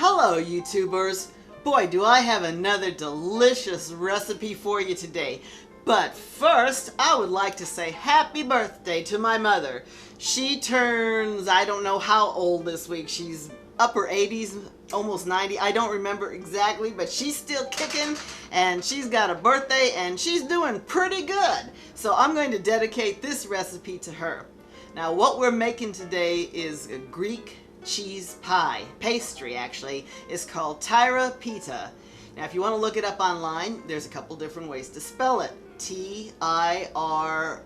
Hello YouTubers! Boy, do I have another delicious recipe for you today. But first, I would like to say happy birthday to my mother. She turns, I don't know how old this week. She's upper 80s, almost 90. I don't remember exactly, but she's still kicking and she's got a birthday and she's doing pretty good. So I'm going to dedicate this recipe to her. Now what we're making today is a Greek cheese pie. Pastry actually. It's called Tyropita. Now if you want to look it up online, there's a couple different ways to spell it. Tyropita or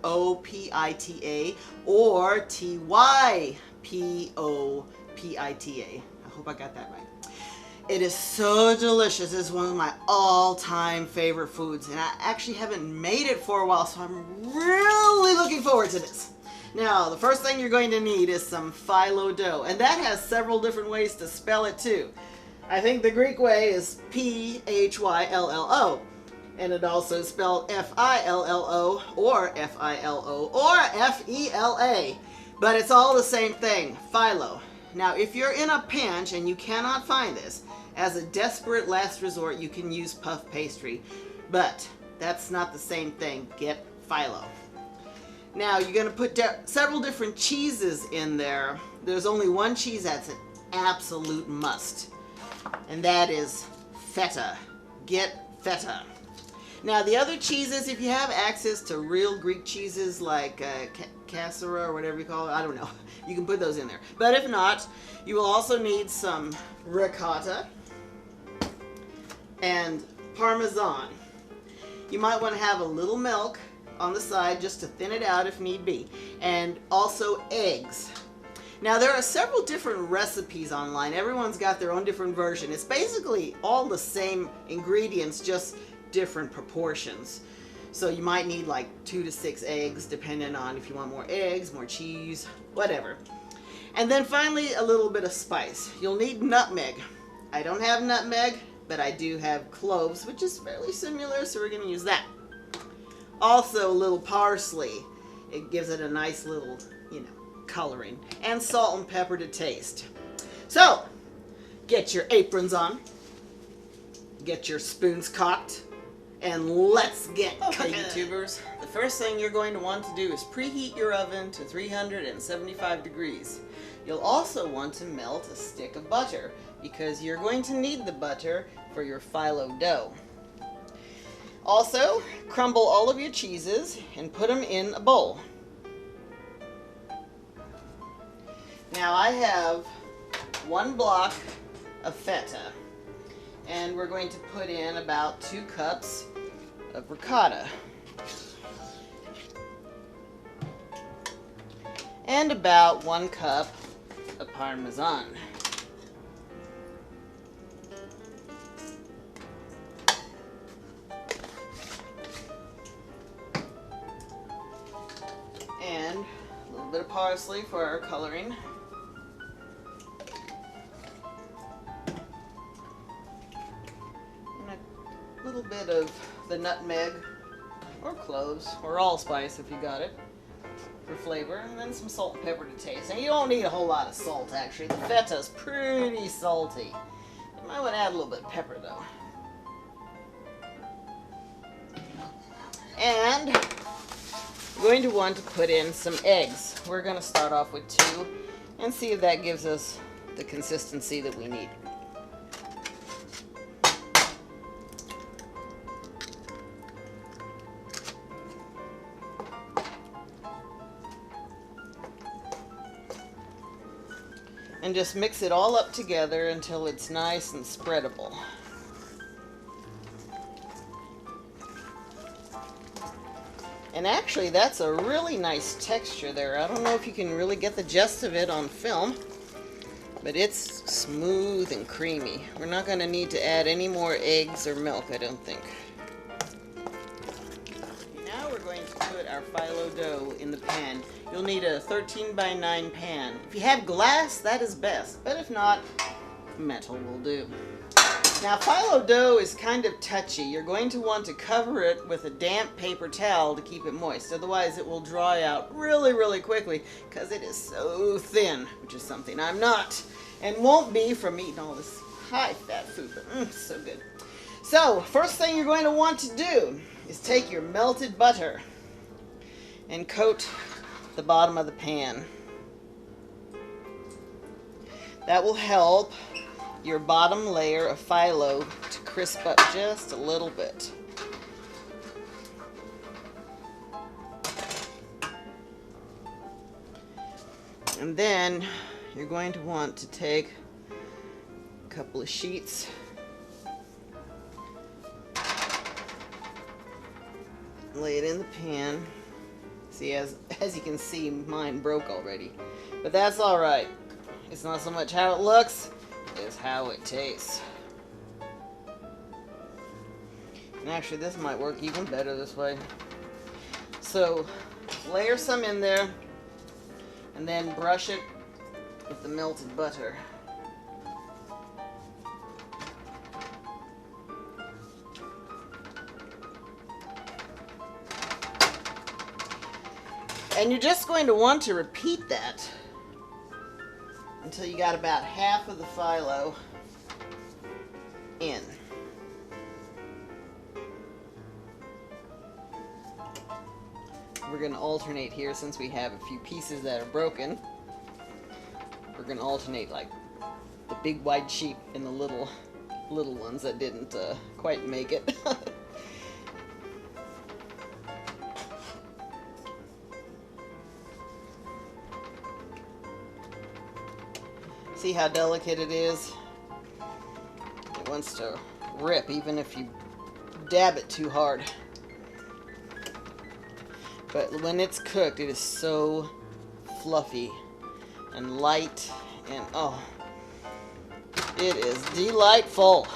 Typopita. I hope I got that right. It is so delicious. It's one of my all-time favorite foods, and I actually haven't made it for a while, so I'm really looking forward to this. Now, the first thing you're going to need is some phyllo dough, and that has several different ways to spell it too. I think the Greek way is P-H-Y-L-L-O, and it also is spelled F-I-L-L-O or F-I-L-O or F-E-L-A, but it's all the same thing, phyllo. Now, if you're in a pinch and you cannot find this, as a desperate last resort, you can use puff pastry, but that's not the same thing. Get phyllo. Now you're going to put several different cheeses in there. There's only one cheese that's an absolute must, and that is feta. Get feta. Now the other cheeses, if you have access to real Greek cheeses like cassera or whatever you call it, I don't know, you can put those in there. But if not, you will also need some ricotta and Parmesan. You might want to have a little milk on the side just to thin it out if need be, and also eggs. Now there are several different recipes online. Everyone's got their own different version. It's basically all the same ingredients, just different proportions. So you might need like 2 to 6 eggs depending on if you want more eggs, more cheese, whatever. And then finally a little bit of spice. You'll need nutmeg. I don't have nutmeg, but I do have cloves, which is fairly similar, so we're going to use that. Also a little parsley. It gives it a nice little, coloring. And salt and pepper to taste. So, get your aprons on. Get your spoons cocked. And let's get cooking. YouTubers, the first thing you're going to want to do is preheat your oven to 375 degrees. You'll also want to melt a stick of butter because you're going to need the butter for your phyllo dough. Also, crumble all of your cheeses and put them in a bowl. Now I have 1 block of feta, and we're going to put in about 2 cups of ricotta and about 1 cup of Parmesan. And a little bit of parsley for our coloring. And a little bit of the nutmeg or cloves or allspice if you got it for flavor. And then some salt and pepper to taste. And you don't need a whole lot of salt actually. The feta's pretty salty. You might want to add a little bit of pepper though. And we're going to want to put in some eggs. We're going to start off with 2 and see if that gives us the consistency that we need. And just mix it all up together until it's nice and spreadable. And actually, that's a really nice texture there. I don't know if you can really get the gist of it on film, but it's smooth and creamy. We're not going to need to add any more eggs or milk, I don't think. Now we're going to put our phyllo dough in the pan. You'll need a 13x9 pan. If you have glass, that is best, but if not, metal will do. Now phyllo dough is kind of touchy. You're going to want to cover it with a damp paper towel to keep it moist. Otherwise it will dry out really, really quickly because it is so thin, which is something I'm not and won't be from eating all this high-fat food, but so good. So, first thing you're going to want to do is take your melted butter and coat the bottom of the pan. That will help your bottom layer of phyllo to crisp up just a little bit. And then you're going to want to take a couple of sheets lay it in the pan. See, as you can see, mine broke already. But that's alright. It's not so much how it looks, it's how it tastes. And actually, this might work even better this way. So, layer some in there, and then brush it with the melted butter. And you're just going to want to repeat that until you got about half of the phyllo in. We're going to alternate here since we have a few pieces that are broken. We're going to alternate like the big wide sheet and the little ones that didn't quite make it. See how delicate it is? It wants to rip even if you dab it too hard. But when it's cooked, it is so fluffy and light and oh, it is delightful.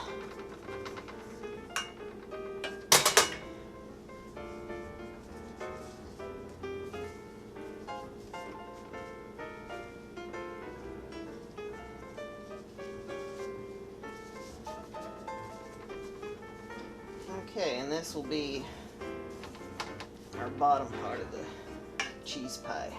Okay, and this will be our bottom part of the cheese pie.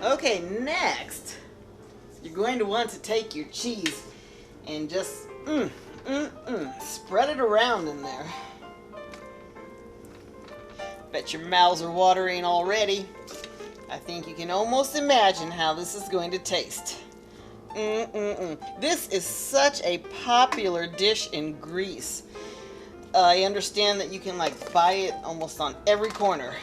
Okay, next, you're going to want to take your cheese and just spread it around in there. Bet your mouths are watering already. I think you can almost imagine how this is going to taste. This is such a popular dish in Greece. I understand that you can like buy it almost on every corner.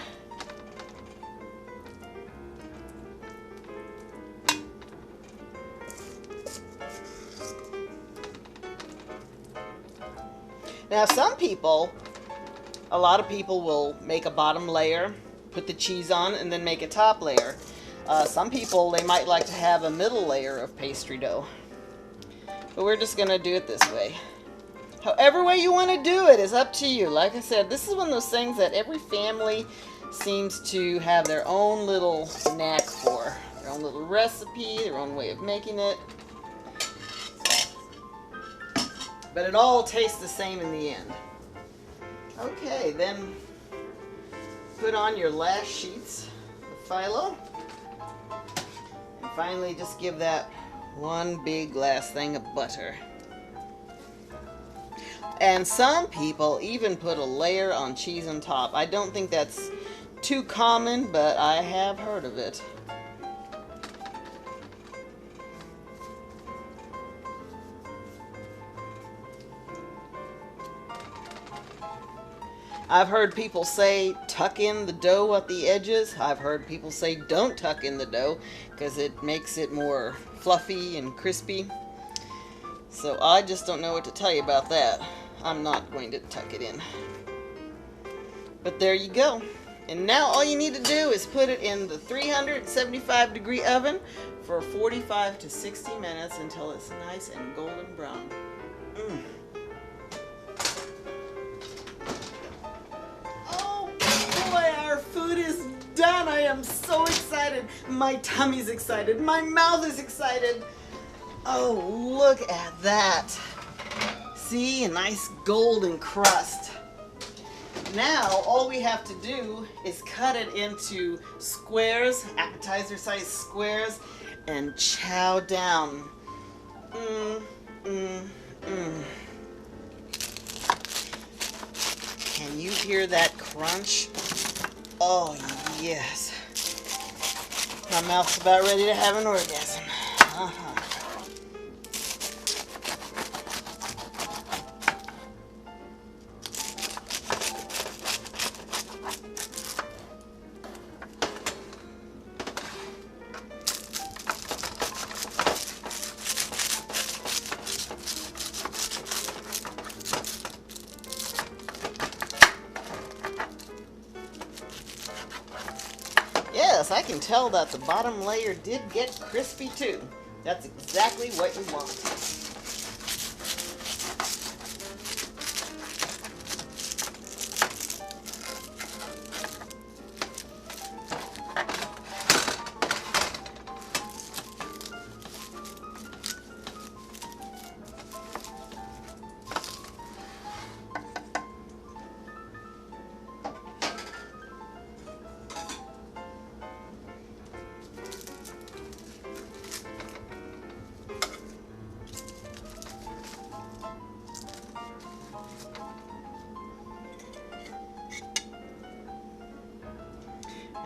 Now a lot of people will make a bottom layer, put the cheese on, and then make a top layer. Some people, they might like to have a middle layer of pastry dough. But we're just going to do it this way. However way you want to do it is up to you. Like I said, this is one of those things that every family seems to have their own little knack for. Their own little recipe, their own way of making it. But it all tastes the same in the end. Okay, then put on your last sheets of phyllo. And finally just give that one big last thing of butter. And some people even put a layer on cheese on top. I don't think that's too common, but I have heard of it. I've heard people say tuck in the dough at the edges. I've heard people say don't tuck in the dough because it makes it more fluffy and crispy. So I just don't know what to tell you about that. I'm not going to tuck it in. But there you go. And now all you need to do is put it in the 375-degree oven for 45 to 60 minutes until it's nice and golden brown. Food is done. I am so excited. My tummy's excited. My mouth is excited. Oh, look at that. See, a nice golden crust. Now, all we have to do is cut it into squares, appetizer-sized squares, and chow down. Can you hear that crunch? Oh, yes. My mouth's about ready to have an orgasm. Yes, I can tell that the bottom layer did get crispy too. That's exactly what you want.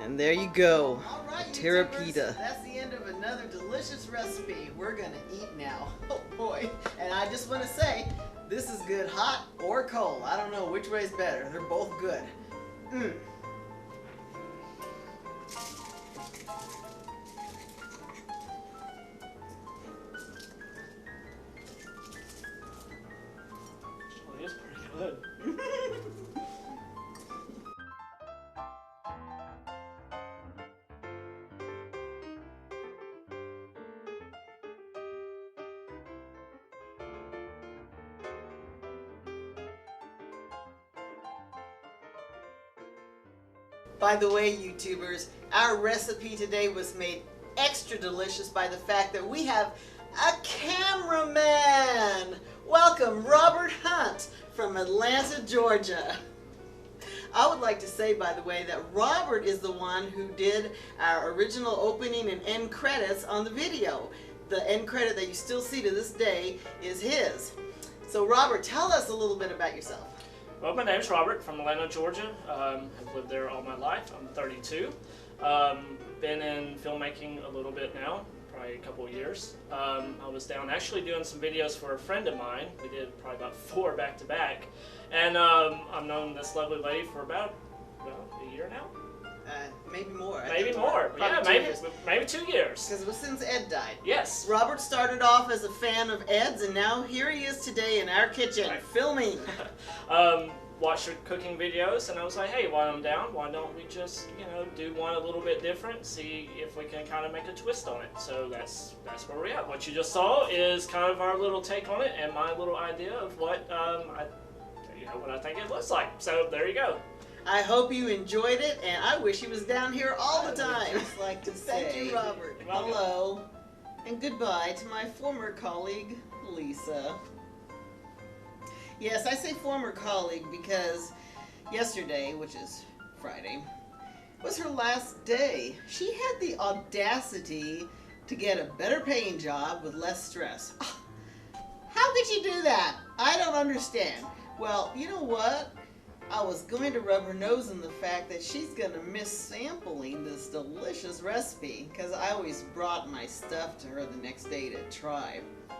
And there you go, Tyropita. That's the end of another delicious recipe. We're gonna eat now. Oh boy. And I just want to say, this is good hot or cold. I don't know which way is better. They're both good. Actually, it's pretty good. By the way, YouTubers, our recipe today was made extra delicious by the fact that we have a cameraman. Welcome, Robert Hunt from Atlanta, Georgia. I would like to say, by the way, that Robert is the one who did our original opening and end credits on the video. The end credit that you still see to this day is his. So Robert, tell us a little bit about yourself. Well, my name's Robert from Atlanta, Georgia. I've lived there all my life. I'm 32. Been in filmmaking a little bit now, probably a couple of years. I was down actually doing some videos for a friend of mine. We did probably about 4 back-to-back. And I've known this lovely lady for about, well, a year now? Maybe more. Maybe more. Yeah, maybe 2 years. Because it was since Ed died. Yes. Robert started off as a fan of Ed's, and now here he is today in our kitchen, filming. Watched her cooking videos, and I was like, hey, while I'm down, why don't we just, do one a little bit different, see if we can kind of make a twist on it. So that's where we're at. What you just saw is kind of our little take on it, and my little idea of what what I think it looks like. So there you go. I hope you enjoyed it, and I wish he was down here all the time. I would just like to say thank you, Robert. Hello, and goodbye to my former colleague, Lisa. Yes, I say former colleague because yesterday, which is Friday, was her last day. She had the audacity to get a better paying job with less stress. How could you do that? I don't understand. Well, you know what? I was going to rub her nose in the fact that she's going to miss sampling this delicious recipe because I always brought my stuff to her the next day to try.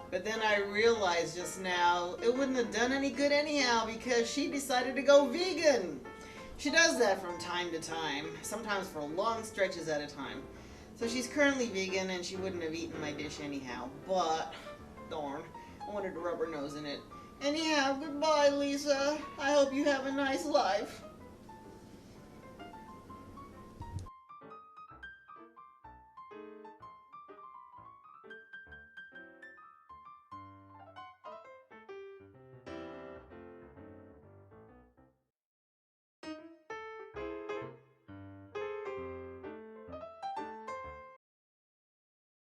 But then I realized just now it wouldn't have done any good anyhow because she decided to go vegan. She does that from time to time, sometimes for long stretches at a time. So she's currently vegan and she wouldn't have eaten my dish anyhow, but darn, I wanted to rub her nose in it. Anyhow, goodbye, Lisa. I hope you have a nice life.